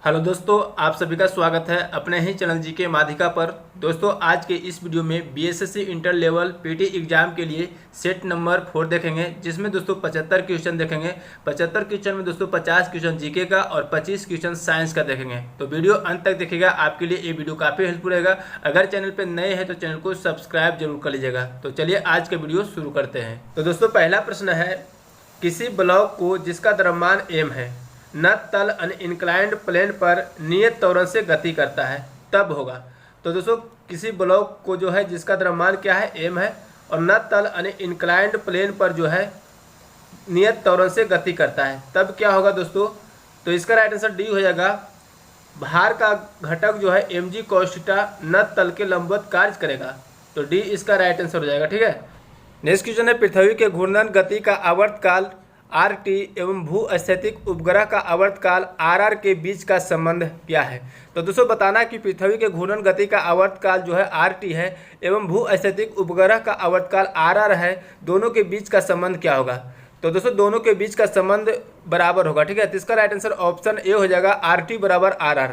Hello दोस्तों, आप सभी का स्वागत है अपने ही चैनल जीके माध्यिका पर। दोस्तों, आज के इस वीडियो में BSSC inter level PT exam के लिए सेट नंबर 4 देखेंगे, जिसमें दोस्तों 75 क्वेश्चन देखेंगे। 75 क्वेश्चन में दोस्तों 50 क्वेश्चन जीके का और 25 क्वेश्चन साइंस का देखेंगे। तो वीडियो अंत तक देखिएगा, आपके लिए ये वीडियो काफ़ी हेल्पफुल रहेगा। अगर चैनल पर नए हैं तो चैनल को सब्सक्राइब जरूर कर लीजिएगा। तो चलिए आज का वीडियो शुरू करते हैं। तो दोस्तों, पहला प्रश्न है, किसी ब्लॉक को जिसका द्रव्यमान m है न तल अनइंक्लाइंड प्लेन पर नियत त्वरण से गति करता है तब होगा। तो दोस्तों, किसी ब्लॉक को जो है जिसका द्रव्यमान क्या है m है और न तल अनइंक्लाइंड प्लेन पर जो है नियत त्वरण से गति करता है तब क्या होगा दोस्तों। तो इसका राइट आंसर डी हो जाएगा। भार का घटक जो है mg cos थीटा न तल के लंबवत कार्य करेगा। तो डी इसका राइट आंसर हो जाएगा। ठीक है, नेक्स्ट क्वेश्चन है, पृथ्वी के घूर्णन गति का आवर्तकाल RT एवं भूस्थैतिक उपग्रह का आवर्तकाल RR के बीच का संबंध क्या है। तो दोस्तों, बताना कि पृथ्वी के घूर्णन गति का आवर्तकाल जो है RT है एवं भूस्थैतिक उपग्रह का आवर्तकाल RR है, दोनों के बीच का संबंध क्या होगा। तो दोस्तों, दोनों के बीच का संबंध बराबर होगा। ठीक है, तो इसका राइट आंसर ऑप्शन ए हो जाएगा, RT बराबर RR।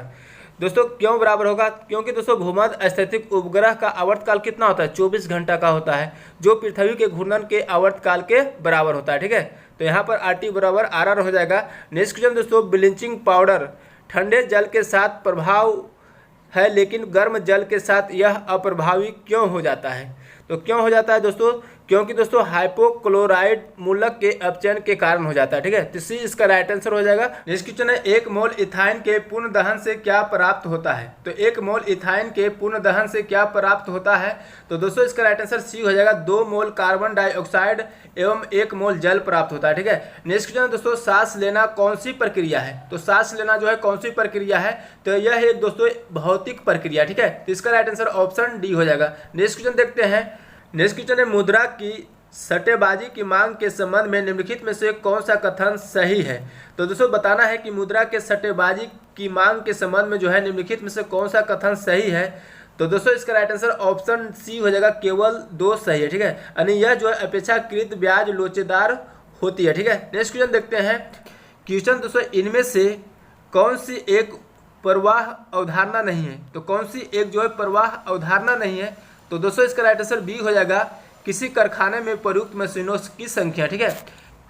दोस्तों, क्यों बराबर होगा? क्योंकि दोस्तों भूमध्य स्थैतिक उपग्रह का आवर्तकाल कितना होता है, 24 घंटा का होता है, जो पृथ्वी के घूर्णन के आवर्तकाल के बराबर होता है। ठीक है, तो यहाँ पर RT बराबर RR हो जाएगा। नेक्स्ट क्वेश्चन दोस्तों, ब्लीचिंग पाउडर ठंडे जल के साथ प्रभाव है लेकिन गर्म जल के साथ यह अप्रभावी क्यों हो जाता है। तो क्यों हो जाता है दोस्तों? क्योंकि दोस्तों हाइपोक्लोराइड मूलक के अपचयन के कारण हो जाता है। ठीक है, तो सी इसका राइट आंसर हो जाएगा। नेक्स्ट क्वेश्चन है, 1 मोल इथाइन के पूर्ण दहन से क्या प्राप्त होता है। तो 1 मोल इथाइन के पूर्ण दहन से क्या प्राप्त होता है। तो दोस्तों, इसका राइट आंसर सी हो जाएगा, 2 मोल कार्बन डाइऑक्साइड एवं 1 मोल जल प्राप्त होता है। ठीक है, नेक्स्ट क्वेश्चन दोस्तों, सांस लेना कौन सी प्रक्रिया है। तो सांस लेना जो है कौन सी प्रक्रिया है, तो यह एक दोस्तों भौतिक प्रक्रिया। ठीक है, तो इसका राइट आंसर ऑप्शन डी हो जाएगा। नेक्स्ट क्वेश्चन देखते हैं। नेक्स्ट क्वेश्चन है, मुद्रा की सट्टेबाजी की मांग के संबंध में निम्नलिखित में से कौन सा कथन सही है। तो दोस्तों, बताना है कि मुद्रा के सट्टेबाजी की मांग के संबंध में जो है निम्नलिखित में से कौन सा कथन सही है। तो दोस्तों, इसका राइट आंसर ऑप्शन सी हो जाएगा, केवल 2 सही है। ठीक है, यानी यह जो है अपेक्षाकृत ब्याज लोचेदार होती है। ठीक है, नेक्स्ट क्वेश्चन देखते हैं। क्वेश्चन दोस्तों, इनमें से कौन सी एक प्रवाह अवधारणा नहीं है। तो कौन सी एक जो है प्रवाह अवधारणा नहीं है। तो दोस्तों, इसका राइट आंसर बी हो जाएगा, किसी कारखाने में प्रयुक्त मशीनों की संख्या। ठीक है,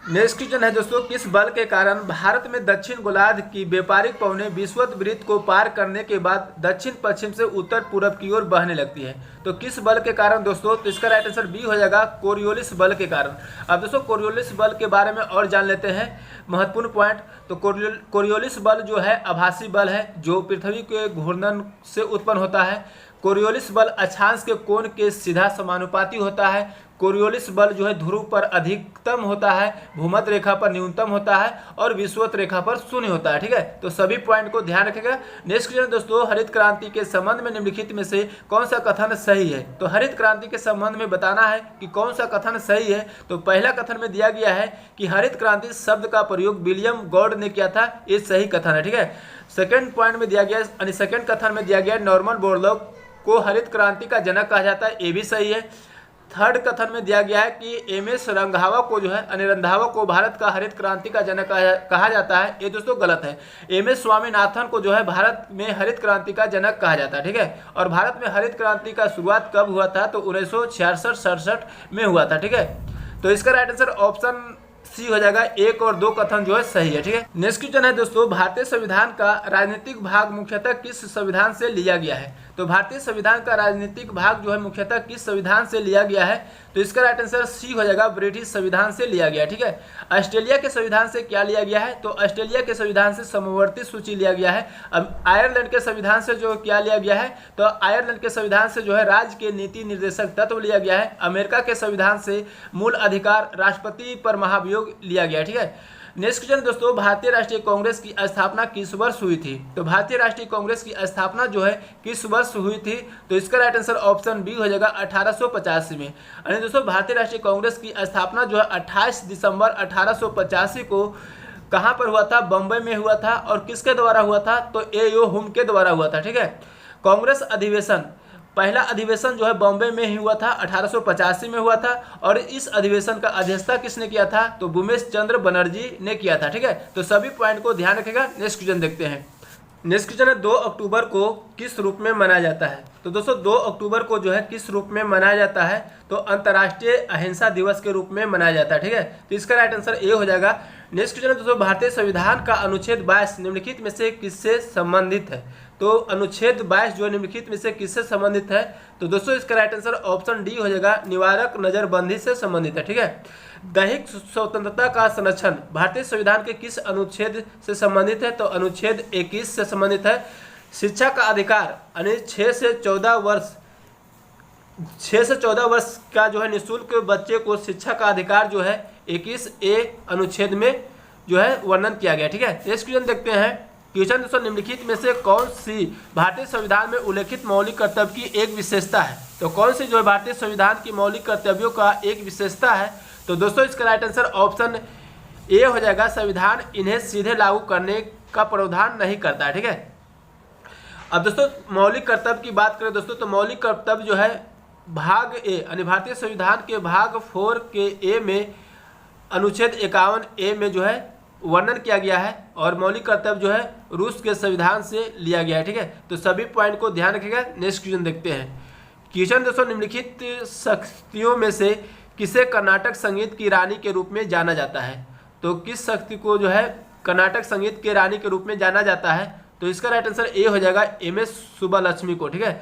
नेक्स्ट क्वेश्चन है दोस्तों, किस बल के कारण भारत में दक्षिण गोलार्ध की व्यापारिक पवनें विषुवत वृत्त को पार करने के बाद दक्षिण पश्चिम से उत्तर पूर्व की ओर बहने लगती है। तो किस बल के कारण दोस्तों। तो इसका राइट आंसर बी हो जाएगा, कोरियोलिस बल के कारण। अब दोस्तों, कोरियोलिस बल के बारे में और जान लेते हैं महत्वपूर्ण पॉइंट। तो कोरियोलिस बल जो है आभासी बल है, जो पृथ्वी के घूर्णन से उत्पन्न होता है। कोरियोलिस बल अक्षांश के कोण के सीधा समानुपाती होता है। कोरियोलिस बल जो है ध्रुव पर अधिकतम होता है, भूमध्य रेखा पर न्यूनतम होता है और विषुवत रेखा पर शून्य होता है। ठीक है, तो सभी पॉइंट को ध्यान रखेगा। नेक्स्ट क्वेश्चन दोस्तों, हरित क्रांति के संबंध में निम्नलिखित में से कौन सा कथन सही है। तो हरित क्रांति के संबंध में बताना है कि कौन सा कथन सही है। तो पहला कथन में दिया गया है कि हरित क्रांति शब्द का प्रयोग विलियम गॉड ने किया था, ये सही कथन है। ठीक है, सेकेंड पॉइंट में दिया गया, यानी सेकेंड कथन में दिया गया नॉर्मन बोरलॉग को हरित क्रांति का जनक कहा जाता है, ये भी सही है। थर्ड कथन में दिया गया है कि MS रंधावा को जो है रंधावा को भारत का हरित क्रांति का जनक कहा जाता है, ये दोस्तों गलत है। MS स्वामीनाथन को जो है भारत में हरित क्रांति का जनक कहा जाता है। ठीक है, और भारत में हरित क्रांति का शुरुआत कब हुआ था। तो 1966-67 में हुआ था। ठीक है, तो इसका राइट आंसर ऑप्शन सी हो जाएगा, 1 और 2 कथन जो है सही है। ठीक है, नेक्स्ट क्वेश्चन है दोस्तों, भारतीय संविधान का राजनीतिक भाग मुख्यतः किस संविधान से लिया गया है। तो भारतीय संविधान का राजनीतिक भाग जो है मुख्यतः किस संविधान से लिया गया है। तो इसका राइट आंसर सी हो जाएगा, ब्रिटिश संविधान से लिया गया। ठीक है, ऑस्ट्रेलिया के संविधान से क्या लिया गया है। तो ऑस्ट्रेलिया के संविधान से समवर्ती सूची लिया गया है। अब आयरलैंड के संविधान से जो क्या लिया गया है। तो आयरलैंड के संविधान से जो है राज्य के नीति निर्देशक तत्व लिया गया है। अमेरिका के संविधान से मूल अधिकार राष्ट्रपति पर महाभियोग लिया गया। ठीक है, नेक्स्ट क्वेश्चन दोस्तों, भारतीय राष्ट्रीय कांग्रेस की स्थापना किस वर्ष हुई थी। तो भारतीय राष्ट्रीय कांग्रेस की स्थापना जो है किस वर्ष हुई थी। तो इसका राइट आंसर ऑप्शन बी हो जाएगा, 1885 में। यानी दोस्तों, भारतीय राष्ट्रीय कांग्रेस की स्थापना जो है 28 दिसंबर 1885 को कहाँ पर हुआ था, बम्बई में हुआ था। और किसके द्वारा हुआ था। तो A.O. हुम के द्वारा हुआ था। ठीक है, कांग्रेस अधिवेशन पहला अधिवेशन जो है बॉम्बे में ही हुआ था, 1885 में हुआ था। और इस अधिवेशन का अध्यक्षता किसने किया था। तो भूमेश चंद्र बनर्जी ने किया था। ठीक है, तो सभी पॉइंट को ध्यान रखेगा। नेक्स्ट क्वेश्चन देखते हैं। नेक्स्ट क्वेश्चन है 2 अक्टूबर को किस रूप में मनाया जाता है। तो दोस्तों 2 अक्टूबर को जो है किस रूप में मनाया जाता है, तो अंतर्राष्ट्रीय अहिंसा दिवस के रूप में मनाया जाता है। ठीक है, तो इसका राइट आंसर ए हो जाएगा। नेक्स्ट क्वेश्चन है दोस्तों भारतीय संविधान का अनुच्छेद 22 निम्नलिखित में से किससे संबंधित है। तो अनुच्छेद 22 जो है निम्नलिखित में से किससे संबंधित है, तो दोस्तों इसका राइट आंसर ऑप्शन डी हो जाएगा, निवारक नजरबंदी से संबंधित है। ठीक है, दैहिक स्वतंत्रता का संरक्षण भारतीय संविधान के किस अनुच्छेद से संबंधित है, तो अनुच्छेद 21 से संबंधित है। शिक्षा का अधिकार यानी 6 से 14 वर्ष का जो है निःशुल्क बच्चे को शिक्षा का अधिकार जो है 21A अनुच्छेद में जो है वर्णन किया गया। ठीक है, नेक्स्ट क्वेश्चन देखते हैं। क्वेश्चन दोस्तों निम्नलिखित में से कौन सी भारतीय संविधान में उल्लेखित मौलिक कर्तव्य की एक विशेषता है। तो कौन सी जो है भारतीय संविधान की मौलिक कर्तव्यों का एक विशेषता है, तो दोस्तों इसका राइट आंसर ऑप्शन ए हो जाएगा, संविधान इन्हें सीधे लागू करने का प्रावधान नहीं करता है। ठीक है, अब दोस्तों मौलिक कर्तव्य की बात करें दोस्तों, तो मौलिक कर्तव्य जो है भाग ए यानी भारतीय संविधान के भाग 4 के ए में अनुच्छेद 51A में जो है वर्णन किया गया है, और मौलिक कर्तव्य जो है रूस के संविधान से लिया गया है। ठीक है, तो सभी पॉइंट को ध्यान रखिएगा। नेक्स्ट क्वेश्चन देखते हैं। क्वेश्चन दोस्तों निम्नलिखित शक्तियों में से किसे कर्नाटक संगीत की रानी के रूप में जाना जाता है। तो किस शक्ति को जो है कर्नाटक संगीत के रानी के रूप में जाना जाता है, तो इसका राइट आंसर ए हो जाएगा, MS सुब्बालक्ष्मी को। ठीक है,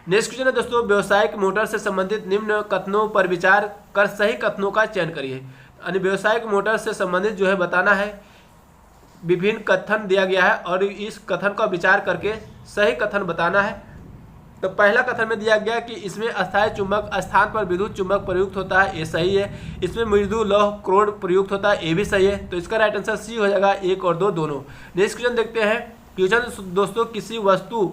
नेक्स्ट क्वेश्चन है दोस्तों व्यावसायिक मोटर से संबंधित निम्न कथनों पर विचार कर सही कथनों का चयन करिए। यानी व्यावसायिक मोटर से संबंधित जो है बताना है, विभिन्न कथन दिया गया है और इस कथन का विचार करके सही कथन बताना है। तो पहला कथन में दिया गया कि इसमें अस्थायी चुंबक स्थान पर विद्युत चुंबक प्रयुक्त होता है, ये सही है। इसमें मृदु लौह क्रोड प्रयुक्त होता है, ये भी सही है। तो इसका राइट आंसर सी हो जाएगा, 1 और 2 दोनों। नेक्स्ट क्वेश्चन देखते हैं। क्वेश्चन दोस्तों किसी वस्तु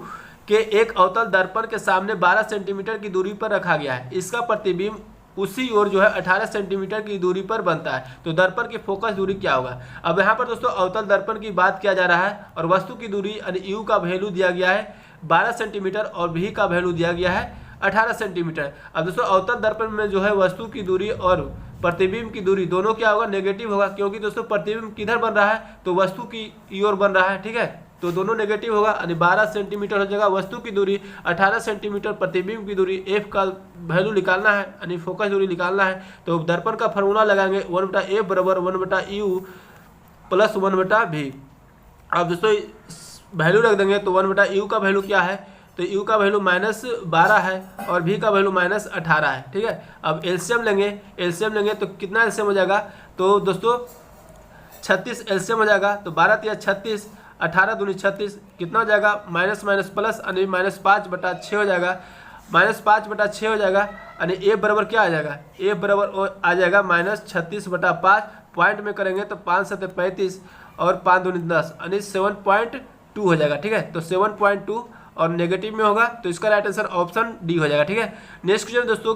के एक अवतल दर्पण के सामने 12 सेंटीमीटर की दूरी पर रखा गया है, इसका प्रतिबिंब उसी ओर जो है 18 सेंटीमीटर की दूरी पर बनता है, तो दर्पण की फोकस दूरी क्या होगा। अब यहाँ पर दोस्तों अवतल दर्पण की बात किया जा रहा है और वस्तु की दूरी यानी यू का वैल्यू दिया गया है 12 सेंटीमीटर और भी का वैल्यू दिया गया है 18 सेंटीमीटर। अब दोस्तों अवतल दर्पण में जो है वस्तु की दूरी और प्रतिबिंब की दूरी दोनों क्या होगा, नेगेटिव होगा, क्योंकि दोस्तों प्रतिबिंब किधर बन रहा है, तो वस्तु की ओर बन रहा है। ठीक है, तो दोनों नेगेटिव होगा, यानी 12 सेंटीमीटर हो जाएगा वस्तु की दूरी, 18 सेंटीमीटर प्रतिबिंब की दूरी। एफ का वैल्यू निकालना है यानी फोकस दूरी निकालना है, तो दर्पण का फार्मूला लगाएंगे 1/f बराबर 1/u प्लस 1/v। अब दोस्तों वैल्यू रख देंगे, तो 1/u का वैल्यू क्या है, तो u का वैल्यू -12 है और v का वैल्यू -18 है। ठीक है, अब एलसीएम लेंगे तो कितना एलसीएम हो जाएगा, तो दोस्तों 36 एलसीएम हो जाएगा। तो 12 × 36, 18 दूनी 36, कितना हो जाएगा, माइनस माइनस प्लस यानी -5/6 हो जाएगा, -5/6 हो जाएगा। यानी ए बराबर क्या आ जाएगा, ए बराबर आ जाएगा -36/5। पॉइंट में करेंगे तो 5 × 7 = 35 और 5 दूनी 10 यानी 7.2 हो जाएगा। ठीक है, तो 7.2 और नेगेटिव में होगा, तो इसका राइट आंसर ऑप्शन डी हो जाएगा। ठीक है, नेक्स्ट क्वेश्चन दोस्तों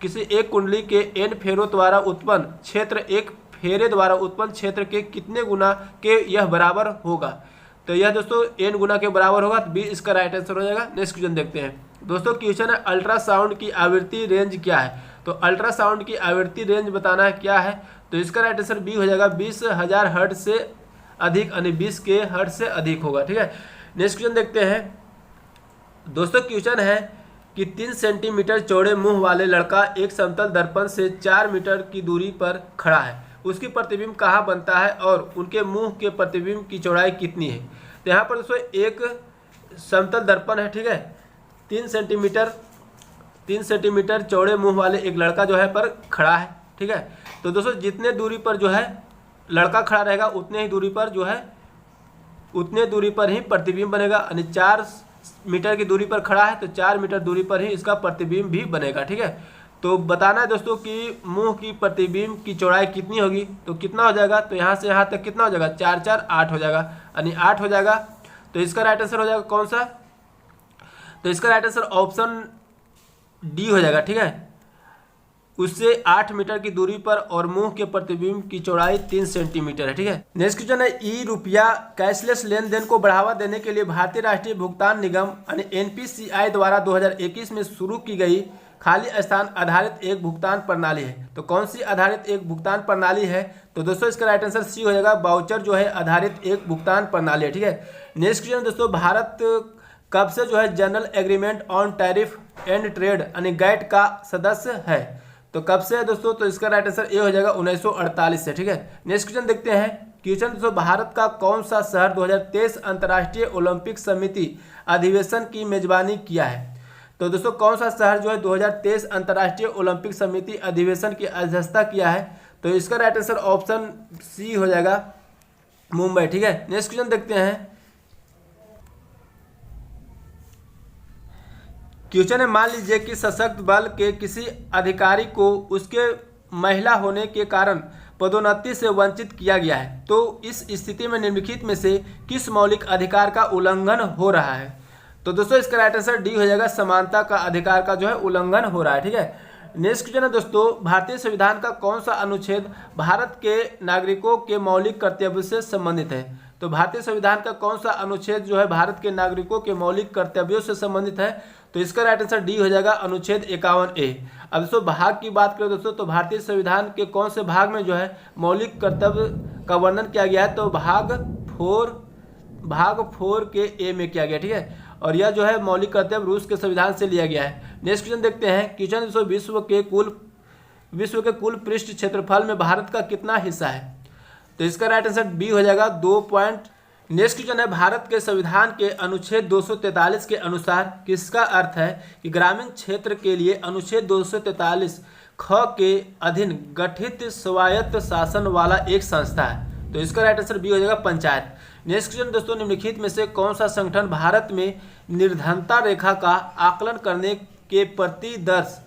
किसी एक कुंडली के n फेरों द्वारा उत्पन्न क्षेत्र एक फेरे द्वारा उत्पन्न क्षेत्र के कितने गुना के यह बराबर होगा। तो यह दोस्तों n गुना के बराबर होगा, तो बी इसका राइट आंसर हो जाएगा। नेक्स्ट क्वेश्चन देखते हैं दोस्तों। क्वेश्चन है अल्ट्रासाउंड की आवृत्ति रेंज क्या है। तो अल्ट्रासाउंड की आवृत्ति रेंज बताना है क्या है, तो इसका राइट आंसर बी हो जाएगा, 20,000 हर्ट्ज से अधिक यानी 20 के हर्ट्ज से अधिक होगा। ठीक है, नेक्स्ट क्वेश्चन देखते हैं दोस्तों। क्वेश्चन है कि 3 सेंटीमीटर चौड़े मुंह वाले लड़का एक समतल दर्पण से 4 मीटर की दूरी पर खड़ा है, उसकी प्रतिबिंब कहाँ बनता है और उनके मुंह के प्रतिबिंब की चौड़ाई कितनी है। तो यहाँ पर दोस्तों एक समतल दर्पण है। ठीक है, 3 सेंटीमीटर चौड़े मुंह वाले एक लड़का जो है पर खड़ा है। ठीक है, तो दोस्तों जितने दूरी पर जो है लड़का खड़ा रहेगा उतने ही दूरी पर जो है उतने दूरी पर ही प्रतिबिंब बनेगा। यानी 4 मीटर की दूरी पर खड़ा है तो 4 मीटर दूरी पर ही इसका प्रतिबिंब भी बनेगा। ठीक है, तो बताना है दोस्तों कि मुंह की प्रतिबिंब की चौड़ाई कितनी होगी, तो कितना हो जाएगा, तो यहाँ से यहाँ तक कितना हो जाएगा, 4 4 8 हो जाएगा, यानी 8 हो जाएगा। तो इसका राइट आंसर हो जाएगा कौन सा, तो इसका राइट आंसर ऑप्शन डी हो जाएगा। ठीक है, उससे 8 मीटर की दूरी पर और मुंह के प्रतिबिंब की चौड़ाई 3 सेंटीमीटर है। ठीक है, नेक्स्ट क्वेश्चन है ई रुपया कैशलेस लेन देन को बढ़ावा देने के लिए भारतीय राष्ट्रीय भुगतान निगम यानी NPCI द्वारा 2021 में शुरू की गई खाली स्थान आधारित एक भुगतान प्रणाली है। तो कौन सी आधारित एक भुगतान प्रणाली है? तो दोस्तों इसका राइट आंसर सी हो जाएगा, वाउचर जो है आधारित एक भुगतान प्रणाली है। ठीक है, नेक्स्ट क्वेश्चन दोस्तों, भारत कब से जो है general agreement on tariff and trade यानी गैट का सदस्य है? तो कब से है दोस्तों? तो इसका राइट आंसर ए हो जाएगा 1948 से। ठीक है, नेक्स्ट क्वेश्चन देखते हैं। क्वेश्चन दोस्तों, भारत का कौन सा शहर 2023 अंतर्राष्ट्रीय ओलंपिक समिति अधिवेशन की मेजबानी किया है? तो दोस्तों कौन सा शहर जो है 2023 अंतर्राष्ट्रीय ओलंपिक समिति अधिवेशन की अध्यक्षता किया है? तो इसका राइट आंसर ऑप्शन सी हो जाएगा, मुंबई। ठीक है, नेक्स्ट क्वेश्चन देखते हैं। क्वेश्चन है, मान लीजिए कि सशक्त बल के किसी अधिकारी को उसके महिला होने के कारण पदोन्नति से वंचित किया गया है, तो इस स्थिति में निम्नलिखित में से किस मौलिक अधिकार का उल्लंघन हो रहा है? तो दोस्तों इसका राइट आंसर डी हो जाएगा, समानता का अधिकार का जो है उल्लंघन हो रहा है। ठीक है, नेक्स्ट क्वेश्चन है दोस्तों, भारतीय संविधान का कौन सा अनुच्छेद भारत के नागरिकों के मौलिक कर्तव्य से संबंधित है? तो भारतीय संविधान का कौन सा अनुच्छेद जो है भारत के नागरिकों के मौलिक कर्तव्यों से संबंधित है? तो इसका राइट आंसर डी हो जाएगा, अनुच्छेद 51A। अब दोस्तों भाग की बात करें दोस्तों, तो भारतीय संविधान के कौन से भाग में जो है मौलिक कर्तव्य का वर्णन किया गया है? तो भाग 4 के ए में किया गया। ठीक है, और यह जो है मौलिक कर्तव्य रूस के संविधान से लिया गया है। नेक्स्ट क्वेश्चन देखते हैं। क्वेश्चन दोस्तों, विश्व के कुल पृष्ठ क्षेत्रफल में भारत का कितना हिस्सा है? तो इसका राइट आंसर बी हो जाएगा, 2 नेक्स्ट क्वेश्चन है, भारत के संविधान के अनुच्छेद 243 के अनुसार किसका अर्थ है कि ग्रामीण क्षेत्र के लिए अनुच्छेद 243 ख के अधीन गठित स्वायत्त शासन वाला एक संस्था है? तो इसका राइट आंसर बी हो जाएगा, पंचायत। नेक्स्ट क्वेश्चन दोस्तों, निम्नलिखित में से कौन सा संगठन भारत में निर्धनता रेखा का आकलन करने के प्रति दर्श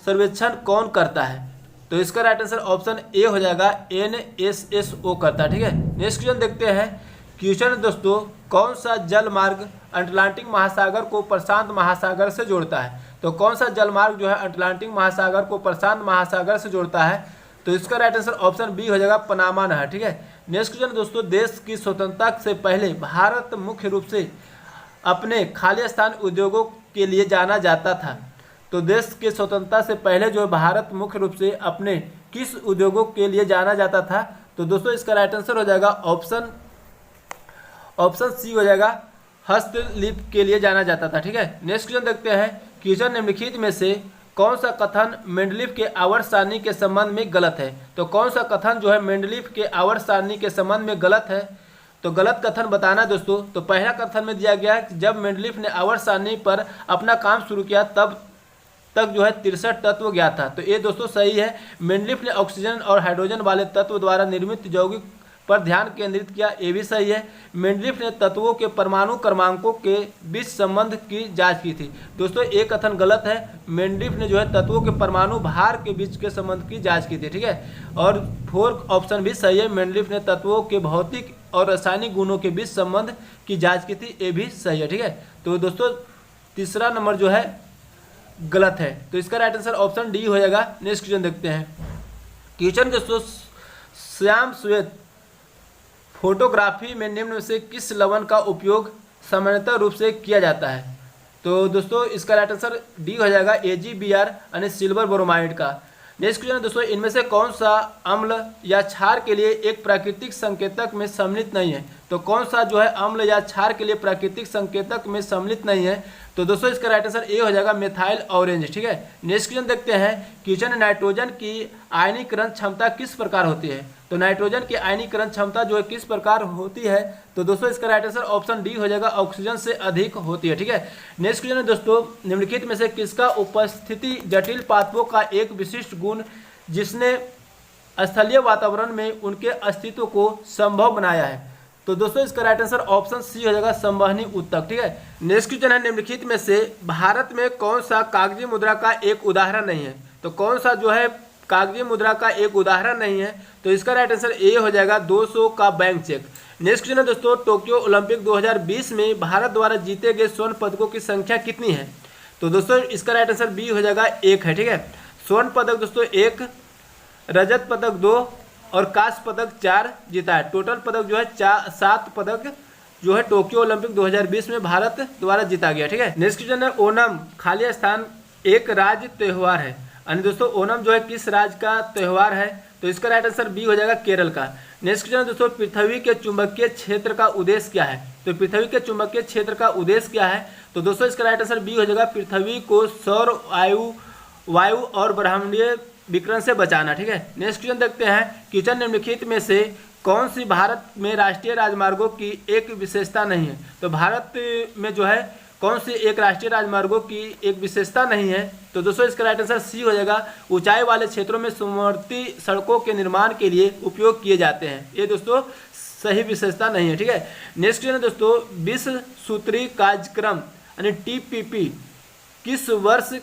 सर्वेक्षण कौन करता है? तो इसका राइट आंसर ऑप्शन ए हो जाएगा, NSSO करता है। ठीक है, नेक्स्ट क्वेश्चन देखते हैं। क्वेश्चन दोस्तों, कौन सा जल मार्ग अटलांटिक महासागर को प्रशांत महासागर से जोड़ता है? तो कौन सा जल मार्ग जो है अटलांटिक महासागर को प्रशांत महासागर से जोड़ता है? तो इसका राइट आंसर ऑप्शन बी हो जाएगा, पनामा नहर। ठीक है, नेक्स्ट क्वेश्चन दोस्तों, देश की स्वतंत्रता से पहले भारत मुख्य रूप से अपने खालिस्तान उद्योगों के लिए जाना जाता था। तो देश की स्वतंत्रता से पहले जो भारत मुख्य रूप से अपने किस उद्योगों के लिए जाना जाता था? तो दोस्तों इसका राइट आंसर हो जाएगा ऑप्शन सी हो जाएगा, हस्तलिपि के लिए जाना जाता था। ठीक है, नेक्स्ट क्वेश्चन देखते हैं। क्वेश्चन निम्नलिखित में से कौन सा कथन मेंडलीफ के आवर्त सारणी के संबंध में गलत है? तो कौन सा कथन जो है मेंडलीफ के आवर्त सारणी के संबंध में गलत है? तो गलत कथन बताना दोस्तों। तो पहला कथन में दिया गया है कि जब मेंडलीफ ने आवर्त सारणी पर अपना काम शुरू किया तब तक जो है 63 तत्व ज्ञात था। तो ये दोस्तों सही है। मेंडलीफ ने ऑक्सीजन और हाइड्रोजन वाले तत्व द्वारा निर्मित यौगिक पर ध्यान केंद्रित किया, ये भी सही है। मेंडलीफ ने तत्वों के परमाणु क्रमांकों के बीच संबंध की जांच की थी। दोस्तों एक कथन गलत है, मेंडलीफ ने जो है तत्वों के परमाणु भार के बीच के संबंध की जांच की थी। ठीक है, और 4 ऑप्शन भी सही है, मेंडलीफ ने तत्वों के भौतिक और रासायनिक गुणों के बीच संबंध की जाँच की थी, ये भी सही है। ठीक है, तो दोस्तों तीसरा नंबर जो है गलत है, तो इसका राइट आंसर ऑप्शन डी हो जाएगा। नेक्स्ट क्वेश्चन देखते हैं। क्वेश्चन दोस्तों, श्याम श्वेत फोटोग्राफी में निम्न में से किस लवण का उपयोग सामान्यतः रूप से किया जाता है? तो दोस्तों इसका राइट आंसर डी हो जाएगा, AgBr यानी सिल्वर ब्रोमाइड का। नेक्स्ट क्वेश्चन दोस्तों, इनमें से कौन सा अम्ल या क्षार के लिए एक प्राकृतिक संकेतक में सम्मिलित नहीं है? तो कौन सा जो है अम्ल या क्षार के लिए प्राकृतिक संकेतक में सम्मिलित नहीं है? तो दोस्तों इसका राइट आंसर ए हो जाएगा, मेथाइल ऑरेंज। ठीक है, नेक्स्ट क्वेश्चन देखते हैं। क्वेश्चन, नाइट्रोजन की आयनीकरण क्षमता किस प्रकार होती है? तो नाइट्रोजन की आयनीकरण क्षमता जो है किस प्रकार होती है? तो दोस्तों इसका राइट आंसर ऑप्शन डी हो जाएगा, ऑक्सीजन से अधिक होती है। ठीक है, नेक्स्ट क्वेश्चन है दोस्तों, निम्नलिखित में से किसका उपस्थिति जटिल पादपों का एक विशिष्ट गुण जिसने स्थलीय वातावरण में उनके अस्तित्व को संभव बनाया है? तो दोस्तों इसका राइट आंसर ऑप्शन सी हो जाएगा, संवहनी ऊतक। ठीक है, नेक्स्ट क्वेश्चन है, निम्नलिखित में से भारत में कौन सा कागजी मुद्रा का एक उदाहरण नहीं है? तो कौन सा जो है कागजी मुद्रा का एक उदाहरण नहीं है? तो इसका राइट आंसर ए हो जाएगा, 200 का बैंक चेक। नेक्स्ट क्वेश्चन है दोस्तों, टोक्यो ओलंपिक 2020 में भारत द्वारा जीते गए स्वर्ण पदकों की संख्या कितनी है? तो दोस्तों इसका राइट आंसर बी हो जाएगा, 1 है। ठीक है, स्वर्ण पदक दोस्तों 1, रजत पदक 2 और कांस्य पदक 4 जीता है। टोटल पदक जो है 7 पदक जो है टोक्यो ओलंपिक 2020 में भारत द्वारा जीता गया। ठीक है, नेक्स्ट क्वेश्चन है, ओणम खाली स्थान एक राज्य त्यौहार है। यानी दोस्तों ओणम जो है किस राज्य का त्यौहार है? तो इसका राइट आंसर बी हो जाएगा केरल का। नेक्स्ट क्वेश्चन दोस्तों, पृथ्वी के चुंबकीय क्षेत्र का उद्देश्य क्या है? तो पृथ्वी के चुंबकीय क्षेत्र का उद्देश्य क्या है? तो दोस्तों इसका राइट आंसर बी हो जाएगा पृथ्वी को सौर वायु और ब्रह्मांडीय विकिरण से बचाना। ठीक है। नेक्स्ट क्वेश्चन देखते हैं, किचन निम्नलिखित में से कौन सी भारत में राष्ट्रीय राजमार्गों की एक विशेषता नहीं है? तो भारत में जो है कौन सी एक राष्ट्रीय राजमार्गों की एक विशेषता नहीं है? तो दोस्तों इसका राइट आंसर सी हो जाएगा, ऊंचाई वाले क्षेत्रों में सुमवर्ती सड़कों के निर्माण के लिए उपयोग किए जाते हैं। ये दोस्तों सही विशेषता नहीं है। ठीक है। नेक्स्ट क्वेश्चन दोस्तों, विश्व सूत्री कार्यक्रम यानी TPP किस वर्ष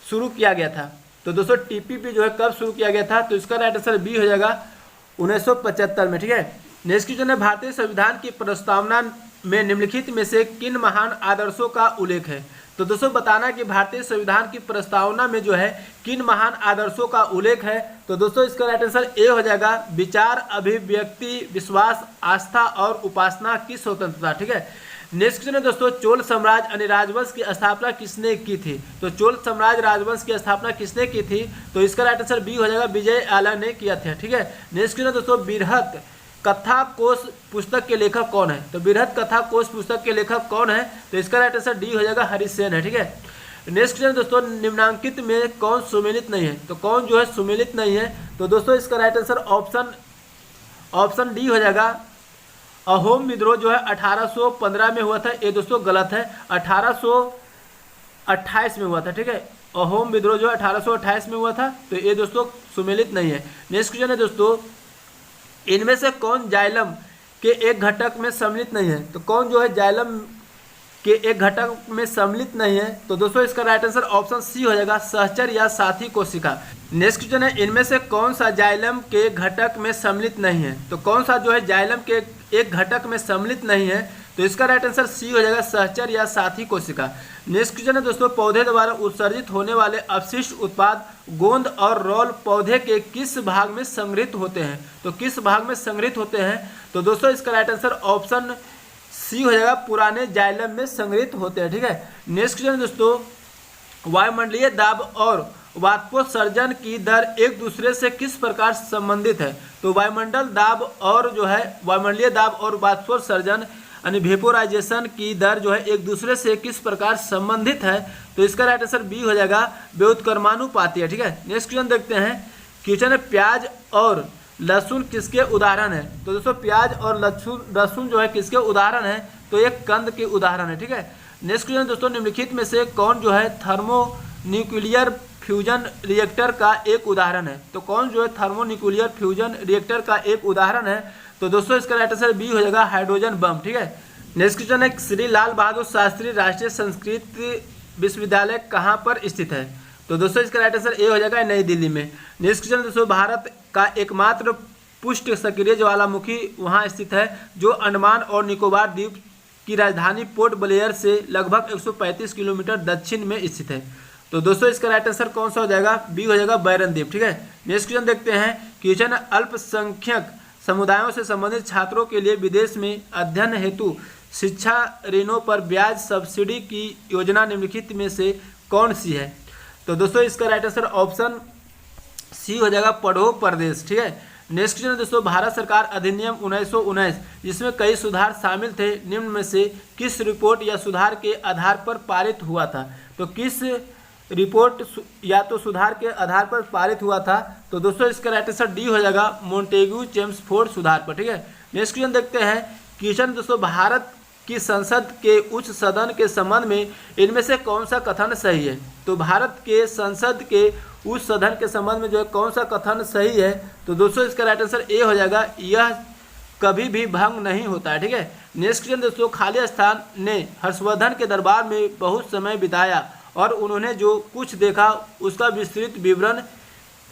शुरू किया गया था? तो दोस्तों TPP जो है कब शुरू किया गया था? तो इसका राइट आंसर बी हो जाएगा 1975 में। ठीक है। नेक्स्ट क्वेश्चन है, भारतीय संविधान की प्रस्तावना में निम्नलिखित में से किन महान आदर्शों का उल्लेख है? तो दोस्तों बताना कि भारतीय संविधान की प्रस्तावना में जो है किन महान आदर्शों का उल्लेख है? तो दोस्तों इसका राइट आंसर ए हो जाएगा, विचार, अभिव्यक्ति, विश्वास, आस्था और उपासना की स्वतंत्रता। ठीक है। नेक्स्ट क्वेश्चन है दोस्तों, चोल साम्राज्य यानी राजवंश की स्थापना किसने की थी? तो चोल साम्राज्य राजवंश की स्थापना किसने की थी? तो इसका राइट आंसर बी हो जाएगा, विजय आला ने किया था। ठीक है। नेक्स्ट क्वेश्चन दोस्तों, बृहत कथा कोश पुस्तक के लेखक कौन है? तो बृहत कथा कोश पुस्तक के लेखक कौन है? तो इसका राइट आंसर डी हो जाएगा, हरिसेन है। ठीक है। नेक्स्ट क्वेश्चन दोस्तों, निम्नांकित में कौन सुमेलित नहीं है? तो कौन जो है सुमेलित नहीं है? तो दोस्तों इसका राइट आंसर ऑप्शन डी हो जाएगा, अहोम विद्रोह जो है 1815 में हुआ था। ये दोस्तों गलत है, 1828 में हुआ था। ठीक है। अहोम विद्रोह जो है 1828 में हुआ था, तो ये दोस्तों सुमेलित नहीं है। नेक्स्ट क्वेश्चन है दोस्तों, इनमें से कौन जाइलम के एक घटक में सम्मिलित नहीं है? तो कौन जो है जाइलम के एक घटक में सम्मिलित नहीं है? तो दोस्तों इसका राइट आंसर ऑप्शन सी हो जाएगा, सहचर या साथी कोशिका। नेक्स्ट क्वेश्चन है, इनमें से कौन सा जाइलम के घटक में सम्मिलित नहीं है? तो कौन सा जो है जाइलम के एक घटक में सम्मिलित नहीं है? तो इसका राइट आंसर सी हो जाएगा, सहचर या साथी कोशिका। नेक्स्ट क्वेश्चन है दोस्तों, पौधे द्वारा उत्सर्जित होने वाले अपशिष्ट उत्पाद गोंद और रोल पौधे के किस भाग में संग्रहित होते हैं? तो किस भाग में संग्रहित होते हैं? तो दोस्तों इसका राइट आंसर ऑप्शन सी हो जाएगा, पुराने जाइलम में संग्रहित होते हैं। ठीक है। नेक्स्ट क्वेश्चन दोस्तों, वायुमंडलीय दाब और वाष्पोत्सर्जन की दर एक दूसरे से किस प्रकार संबंधित है? तो वायुमंडलीय दाब और वाष्पोत्सर्जन यानी वेपोराइजेशन की दर जो है एक दूसरे से किस प्रकार संबंधित है? तो इसका राइट आंसर बी हो जाएगा, व्युत्क्रमानुपाती। ठीक है। नेक्स्ट क्वेश्चन देखते हैं, क्वेश्चन है, प्याज और लहसुन किसके उदाहरण है? तो दोस्तों प्याज और लहसुन जो है किसके उदाहरण है? तो एक कंद के उदाहरण है। ठीक है। नेक्स्ट क्वेश्चन दोस्तों, निम्नलिखित में से कौन जो है थर्मोन्यूक्लियर फ्यूजन रिएक्टर का एक उदाहरण है? तो कौन जो है थर्मोन्यूक्लियर फ्यूजन रिएक्टर का एक उदाहरण है? तो दोस्तों इसका राइट आंसर बी हो जाएगा, हाइड्रोजन बम। ठीक है। नेक्स्ट क्वेश्चन है, श्री लाल बहादुर शास्त्री राष्ट्रीय संस्कृत विश्वविद्यालय कहाँ पर स्थित है? तो दोस्तों इसका राइट आंसर ए हो जाएगा, नई दिल्ली में। नेक्स्ट क्वेश्चन दोस्तों, भारत का एकमात्र पुष्ट सक्रिय ज्वालामुखी वहाँ स्थित है जो अंडमान और निकोबार द्वीप की राजधानी पोर्ट ब्लेयर से लगभग 135 किलोमीटर दक्षिण में स्थित है। तो दोस्तों इसका राइट आंसर कौन सा हो जाएगा? बी हो जाएगा, बैरन द्वीप। ठीक है। नेक्स्ट क्वेश्चन देखते हैं, क्वेश्चन अल्पसंख्यक समुदायों से संबंधित छात्रों के लिए विदेश में अध्ययन हेतु शिक्षा ऋणों पर ब्याज सब्सिडी की योजना निम्नलिखित में से कौन सी है? तो दोस्तों इसका राइट आंसर ऑप्शन सी हो जाएगा, पढ़ो प्रदेश। ठीक है। नेक्स्ट क्वेश्चन दोस्तों, भारत सरकार अधिनियम 1919 जिसमें कई सुधार शामिल थे, निम्न में से किस रिपोर्ट या सुधार के आधार पर पारित हुआ था? तो किस रिपोर्ट या तो सुधार के आधार पर पारित हुआ था? तो दोस्तों इसका राइट आंसर डी हो जाएगा, मोंटेग्यू चेम्सफोर्ड सुधार पर। ठीक है। नेक्स्ट क्वेश्चन देखते हैं, क्वेश्चन दोस्तों, भारत की संसद के उच्च सदन के संबंध में इनमें से कौन सा कथन सही है? तो भारत के संसद के उच्च सदन के संबंध में जो है कौन सा कथन सही है? तो दोस्तों इसका राइट आंसर ए हो जाएगा, यह कभी भी भंग नहीं होता है। ठीक है। नेक्स्ट क्वेश्चन दोस्तों, खाली स्थान ने हर्षवर्धन के दरबार में बहुत समय बिताया और उन्होंने जो कुछ देखा उसका विस्तृत विवरण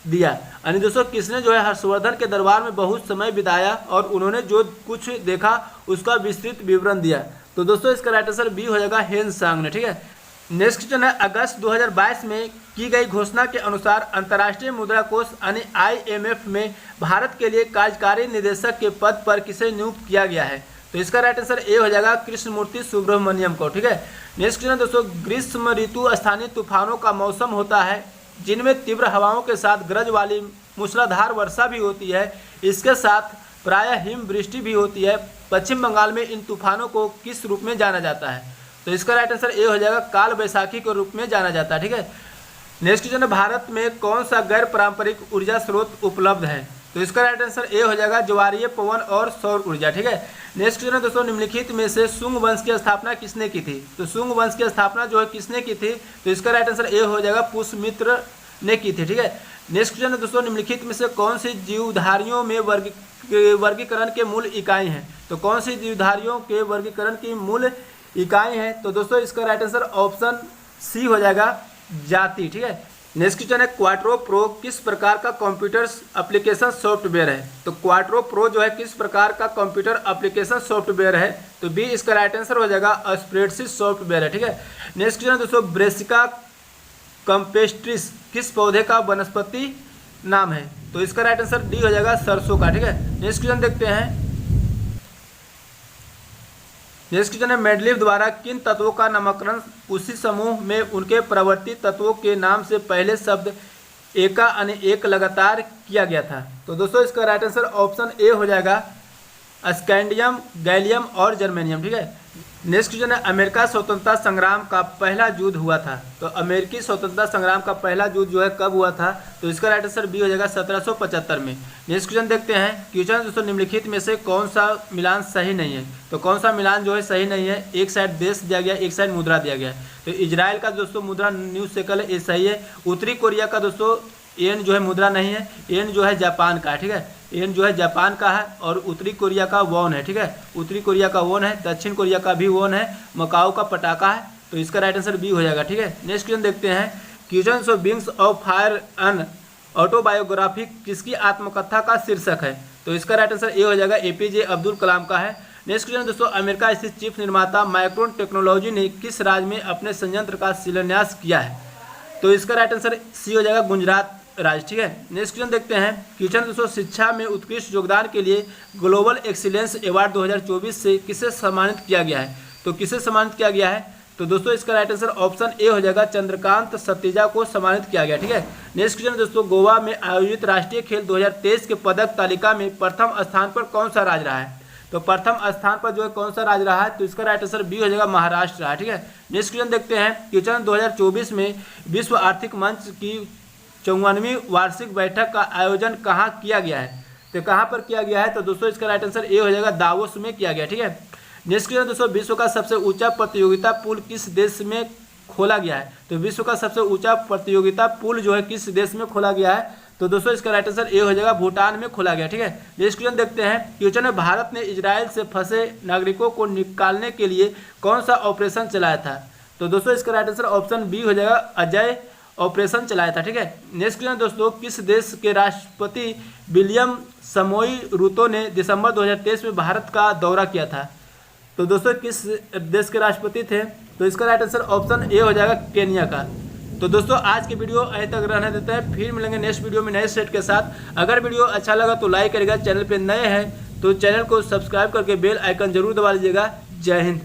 दिया। यानी दोस्तों किसने जो है हर्षवर्धन के दरबार में बहुत समय बिताया और उन्होंने जो कुछ देखा उसका विस्तृत विवरण दिया? तो दोस्तों इसका राइट आंसर बी हो जाएगा, हेनसांग ने। ठीक है। नेक्स्ट क्वेश्चन है, अगस्त 2022 में की गई घोषणा के अनुसार अंतर्राष्ट्रीय मुद्रा कोष यानी IMF में भारत के लिए कार्यकारी निदेशक के पद पर किसे नियुक्त किया गया है? तो इसका राइट आंसर ए हो जाएगा कृष्णमूर्ति सुब्रमण्यम को। ठीक है, नेक्स्ट क्वेश्चन दोस्तों, ग्रीष्म ऋतु स्थानीय तूफानों का मौसम होता है जिनमें तीव्र हवाओं के साथ गरज वाली मूसलाधार वर्षा भी होती है, इसके साथ प्रायः हिमवृष्टि भी होती है। पश्चिम बंगाल में इन तूफानों को किस रूप में जाना जाता है? तो इसका राइट आंसर ए हो जाएगा काल बैसाखी के रूप में जाना जाता है। ठीक है, नेक्स्ट क्वेश्चन है, भारत में कौन सा गैर पारंपरिक ऊर्जा स्रोत उपलब्ध है? तो इसका राइट आंसर ए हो जाएगा ज्वारीय पवन और सौर ऊर्जा। ठीक है, नेक्स्ट क्वेश्चन है दोस्तों, निम्नलिखित में से शुंग वंश की स्थापना किसने की थी? तो शुंग वंश की स्थापना जो है किसने की थी? तो इसका राइट आंसर ए हो जाएगा पुष्यमित्र ने की थी। ठीक है, नेक्स्ट क्वेश्चन है दोस्तों, निम्नलिखित में से कौन सी जीवधारियों में वर्गीकरण के मूल इकाई हैं? तो कौन सी जीवधारियों के वर्गीकरण की मूल इकाई है? तो दोस्तों इसका राइट आंसर ऑप्शन सी हो जाएगा जाति। ठीक है, नेक्स्ट क्वेश्चन है, क्वाट्रो प्रो किस प्रकार का कंप्यूटर एप्लीकेशन सॉफ्टवेयर है? तो क्वाट्रो प्रो जो है किस प्रकार का कंप्यूटर एप्लीकेशन सॉफ्टवेयर है? तो बी इसका राइट आंसर हो जाएगा स्प्रेडशीट सॉफ्टवेयर है। ठीक है, नेक्स्ट क्वेश्चन दोस्तों, ब्रेसिका कंपेस्ट्रिस किस पौधे का वनस्पति नाम है? तो इसका राइट आंसर डी हो जाएगा सरसों का। ठीक है, नेक्स्ट क्वेश्चन देखते हैं, नेक्स्ट क्वेश्चन है, मेंडलीव द्वारा किन तत्वों का नामकरण उसी समूह में उनके प्रवर्ती तत्वों के नाम से पहले शब्द एका यानी एक लगातार किया गया था? तो दोस्तों इसका राइट आंसर ऑप्शन ए हो जाएगा स्कैंडियम, गैलियम और जर्मेनियम। ठीक है, नेक्स्ट क्वेश्चन है, अमेरिका स्वतंत्रता संग्राम का पहला युद्ध हुआ था? तो अमेरिकी स्वतंत्रता संग्राम का पहला युद्ध जो है कब हुआ था? तो इसका राइट आंसर बी हो जाएगा 1775 में। नेक्स्ट क्वेश्चन देखते हैं, क्वेश्चन दोस्तों, निम्नलिखित में से कौन सा मिलान सही नहीं है? तो कौन सा मिलान जो है सही नहीं है? एक साइड देश दिया गया, एक साइड मुद्रा दिया गया। तो इजराइल का दोस्तों मुद्रा न्यू शेकल है, ये सही है। उत्तरी कोरिया का दोस्तों येन जो है मुद्रा नहीं है, येन जो है जापान का है। ठीक है, येन जो है जापान का है और उत्तरी कोरिया का वॉन है। ठीक है, उत्तरी कोरिया का वॉन है, दक्षिण कोरिया का भी वॉन है, मकाओ का पटाखा है। तो इसका राइट आंसर बी हो जाएगा। ठीक है, नेक्स्ट क्वेश्चन देखते हैं, question of wings of fire an autobiography किसकी आत्मकथा का शीर्षक है? तो इसका राइट आंसर ए हो जाएगा एपीजे अब्दुल कलाम का है। नेक्स्ट क्वेश्चन दोस्तों, अमेरिका स्थित चिप निर्माता माइक्रोन टेक्नोलॉजी ने किस राज्य में अपने संयंत्र का शिलान्यास किया है? तो इसका राइट आंसर सी हो जाएगा गुजरात राज्य। ठीक है, नेक्स्ट क्वेश्चन देखते हैं, क्वेश्चन दोस्तों, शिक्षा में उत्कृष्ट योगदान के लिए ग्लोबल एक्सीलेंस अवार्ड 2024 से किसे सम्मानित किया गया है? तो किसे सम्मानित किया गया है? तो दोस्तों इसका राइट आंसर ऑप्शन ए हो जाएगा चंद्रकांत सतीजा को सम्मानित किया गया। ठीक है, नेक्स्ट क्वेश्चन दोस्तों, गोवा में आयोजित राष्ट्रीय खेल 2023 के पदक तालिका में प्रथम स्थान पर कौन सा राज्य रहा है? तो प्रथम स्थान पर जो है कौन सा राज्य रहा है? तो इसका राइट आंसर बी हो जाएगा महाराष्ट्र रहा। ठीक है, नेक्स्ट क्वेश्चन देखते हैं, क्वेश्चन 2024 में विश्व आर्थिक मंच की 54वीं वार्षिक बैठक का आयोजन कहाँ किया गया है? तो कहाँ पर किया गया है? तो दोस्तों इसका राइट आंसर ए हो जाएगा दावोस में किया गया। ठीक है, नेक्स्ट क्वेश्चन दोस्तों, विश्व का सबसे ऊंचा प्रतियोगिता पुल किस देश में खोला गया है? तो विश्व का सबसे ऊंचा प्रतियोगिता पुल जो है किस देश में खोला गया है? तो दोस्तों इसका राइट आंसर ए हो जाएगा भूटान में खोला गया। ठीक है, नेक्स्ट क्वेश्चन देखते हैं, क्वेश्चन है, भारत ने इजराइल से फंसे नागरिकों को निकालने के लिए कौन सा ऑपरेशन चलाया था? तो दोस्तों इसका राइट आंसर ऑप्शन बी हो जाएगा अजय ऑपरेशन चलाया था। ठीक है, नेक्स्ट क्वेश्चन दोस्तों, किस देश के राष्ट्रपति विलियम समोई रूतो ने दिसंबर 2023 में भारत का दौरा किया था? तो दोस्तों किस देश के राष्ट्रपति थे? तो इसका राइट आंसर ऑप्शन ए हो जाएगा केनिया का। तो दोस्तों आज की वीडियो अभी तक रहने देते हैं, फिर मिलेंगे नेक्स्ट वीडियो में नए सेट के साथ। अगर वीडियो अच्छा लगा तो लाइक करिएगा, चैनल पे नए हैं तो चैनल को सब्सक्राइब करके बेल आइकन जरूर दबा लीजिएगा। जय हिंद।